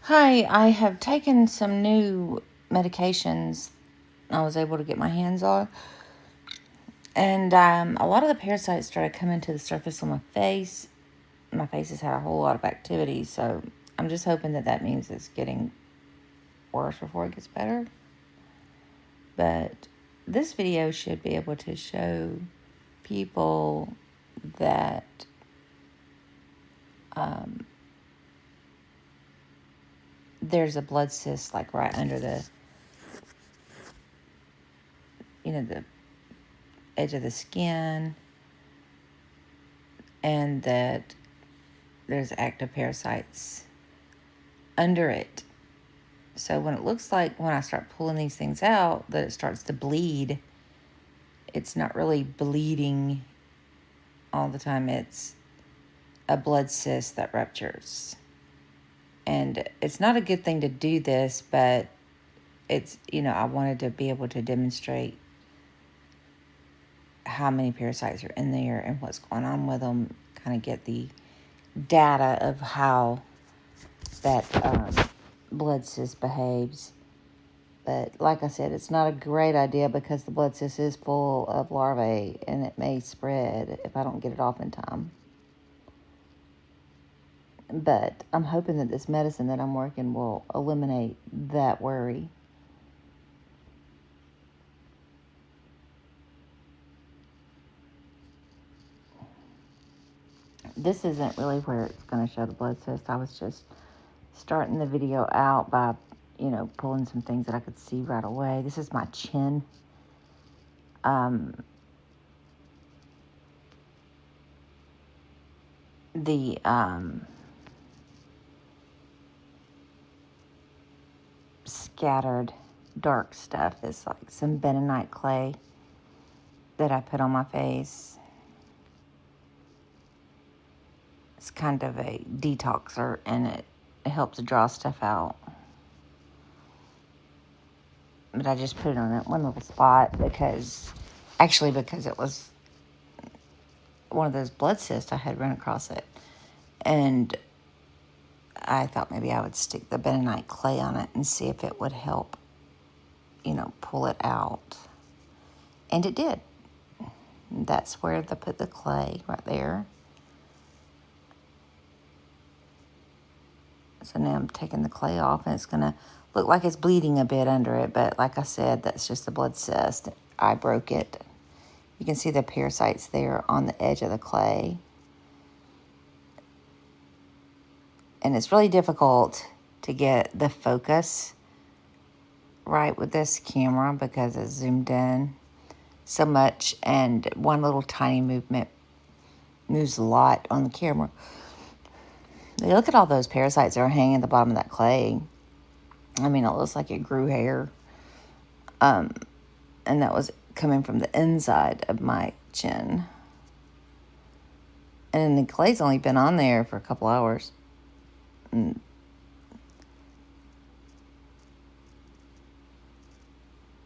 Hi, I have taken some new medications I was able to get my hands on. And a lot of the parasites started coming to the surface on my face. My face has had a whole lot of activity, so I'm just hoping that that means it's getting worse before it gets better. But this video should be able to show people that um, there's a blood cyst like right under the edge of the skin, and that there's active parasites under it. So when it looks like when I start pulling these things out that it starts to bleed, it's not really bleeding all the time. It's a blood cyst that ruptures. And it's not a good thing to do this, but I wanted to be able to demonstrate how many parasites are in there and what's going on with them, kind of get the data of how that blood cyst behaves. But like I said, it's not a great idea because the blood cyst is full of larvae and it may spread if I don't get it off in time. But I'm hoping that this medicine that I'm working will eliminate that worry. This isn't really where it's going to show the blood cyst. I was just starting the video out by, pulling some things that I could see right away. This is my chin. The scattered dark stuff is like some Bentonite clay that I put on my face. It's kind of a detoxer, and it helps draw stuff out. But I just put it on that one little spot because it was one of those blood cysts I had run across it. And I thought maybe I would stick the Bentonite clay on it and see if it would help, pull it out. And it did. That's where I put the clay, right there. So now I'm taking the clay off, and it's going to look like it's bleeding a bit under it. But like I said, that's just a blood cyst. I broke it. You can see the parasites there on the edge of the clay. And it's really difficult to get the focus right with this camera because it's zoomed in so much. And one little tiny movement moves a lot on the camera. Look at all those parasites that are hanging at the bottom of that clay. I mean, it looks like it grew hair. And that was coming from the inside of my chin. And the clay's only been on there for a couple hours. And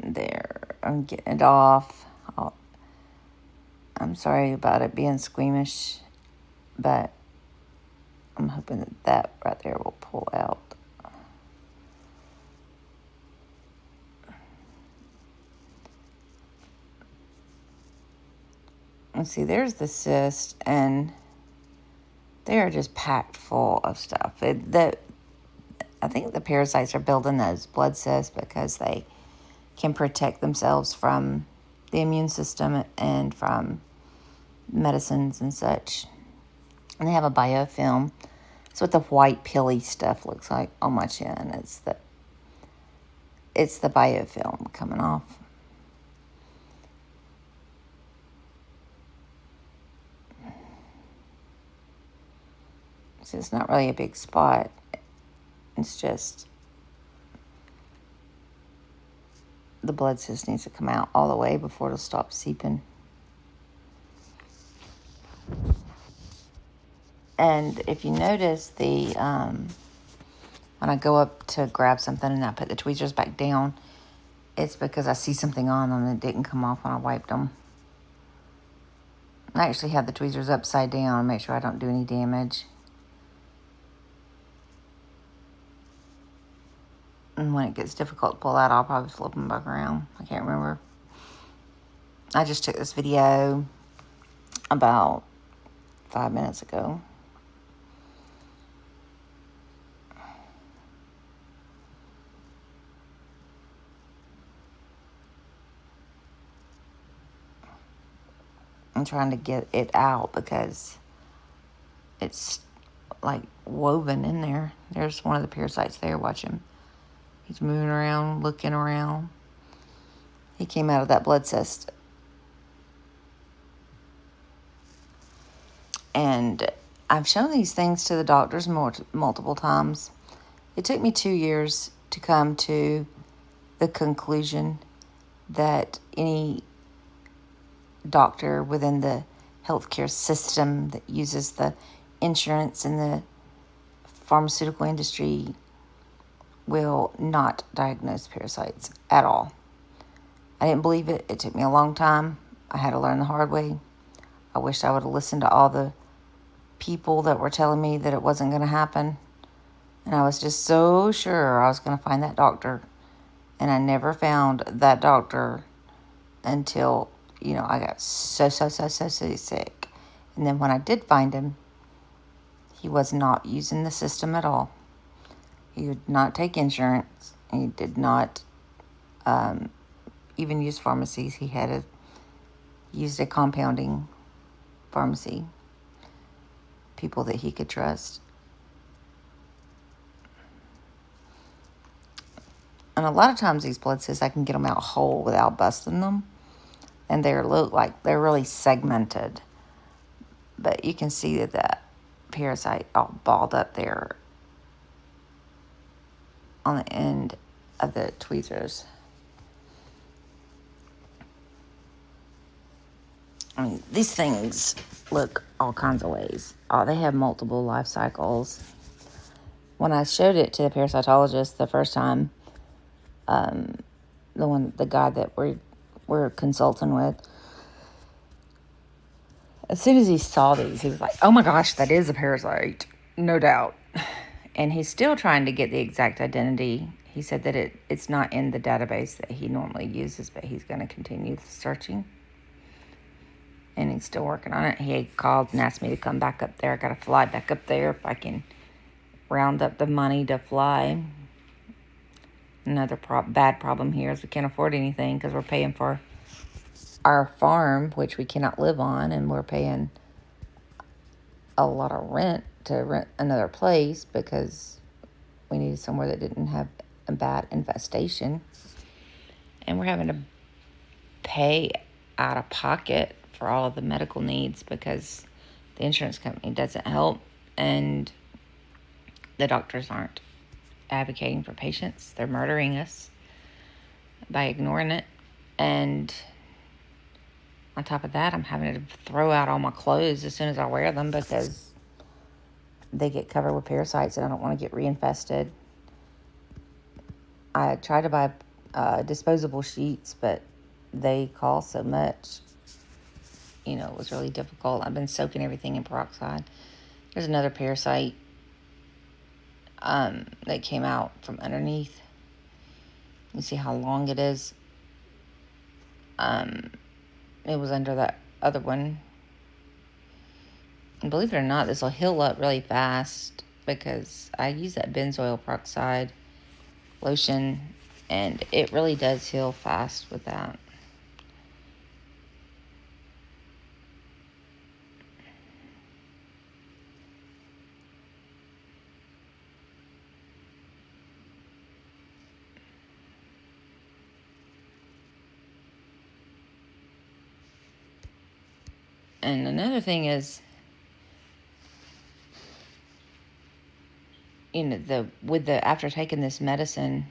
there, I'm getting it off. I'm sorry about it being squeamish, but I'm hoping that right there will pull out. Let's see, there's the cyst, and they are just packed full of stuff. I think the parasites are building those blood cysts because they can protect themselves from the immune system and from medicines and such. And they have a biofilm. That's what the white pilly stuff looks like on my chin. It's the biofilm coming off. So it's not really a big spot. It's just the blood cyst needs to come out all the way before it'll stop seeping. And if you notice when I go up to grab something and I put the tweezers back down, it's because I see something on them that didn't come off when I wiped them. I actually have the tweezers upside down to make sure I don't do any damage. And when it gets difficult to pull out, I'll probably flip them back around. I can't remember. I just took this video about 5 minutes ago. I'm trying to get it out because it's like woven in there. There's one of the parasites there. Watch him. He's moving around, looking around. He came out of that blood cyst. And I've shown these things to the doctors multiple times. It took me 2 years to come to the conclusion that any doctor within the healthcare system that uses the insurance and the pharmaceutical industry will not diagnose parasites at all. I didn't believe it. It took me a long time. I had to learn the hard way. I wish I would have listened to all the people that were telling me that it wasn't going to happen. And I was just so sure I was going to find that doctor. And I never found that doctor until, I got so sick. And then when I did find him, he was not using the system at all. He would not take insurance. He did not even use pharmacies. He had used a compounding pharmacy. People that he could trust. And a lot of times these blood cysts, I can get them out whole without busting them. And they look like they're really segmented. But you can see that parasite all balled up there on the end of the tweezers. I mean, these things look all kinds of ways. Oh, they have multiple life cycles. When I showed it to the parasitologist the first time, the guy that we're consulting with, as soon as he saw these, he was like, "Oh my gosh, that is a parasite, no doubt." And he's still trying to get the exact identity. He said that it's not in the database that he normally uses, but he's going to continue searching. And he's still working on it. He called and asked me to come back up there. I got to fly back up there if I can round up the money to fly. Another bad problem here is we can't afford anything because we're paying for our farm, which we cannot live on, and we're paying a lot of rent to rent another place because we needed somewhere that didn't have a bad infestation. And we're having to pay out of pocket for all of the medical needs because the insurance company doesn't help and the doctors aren't advocating for patients. They're murdering us by ignoring it. And on top of that, I'm having to throw out all my clothes as soon as I wear them because they get covered with parasites and I don't want to get reinfested. I tried to buy disposable sheets, but they cost so much. It was really difficult. I've been soaking everything in peroxide. There's another parasite that came out from underneath. You see how long it is? It was under that other one. And believe it or not, this will heal up really fast because I use that benzoyl peroxide lotion and it really does heal fast with that. And another thing is, after taking this medicine,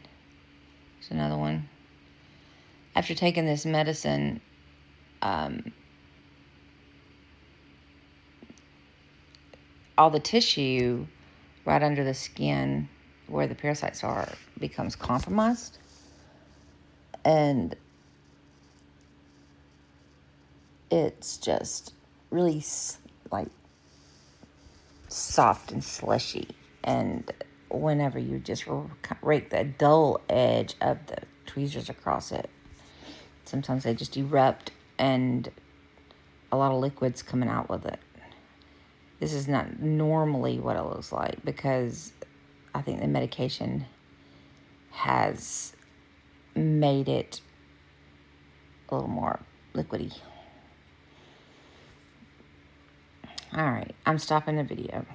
there's another one. After taking this medicine, all the tissue right under the skin where the parasites are becomes compromised. And it's just really like soft and slushy. And whenever you just rake the dull edge of the tweezers across it. Sometimes they just erupt and a lot of liquid's coming out with it. This is not normally what it looks like because I think the medication has made it a little more liquidy. All right, I'm stopping the video.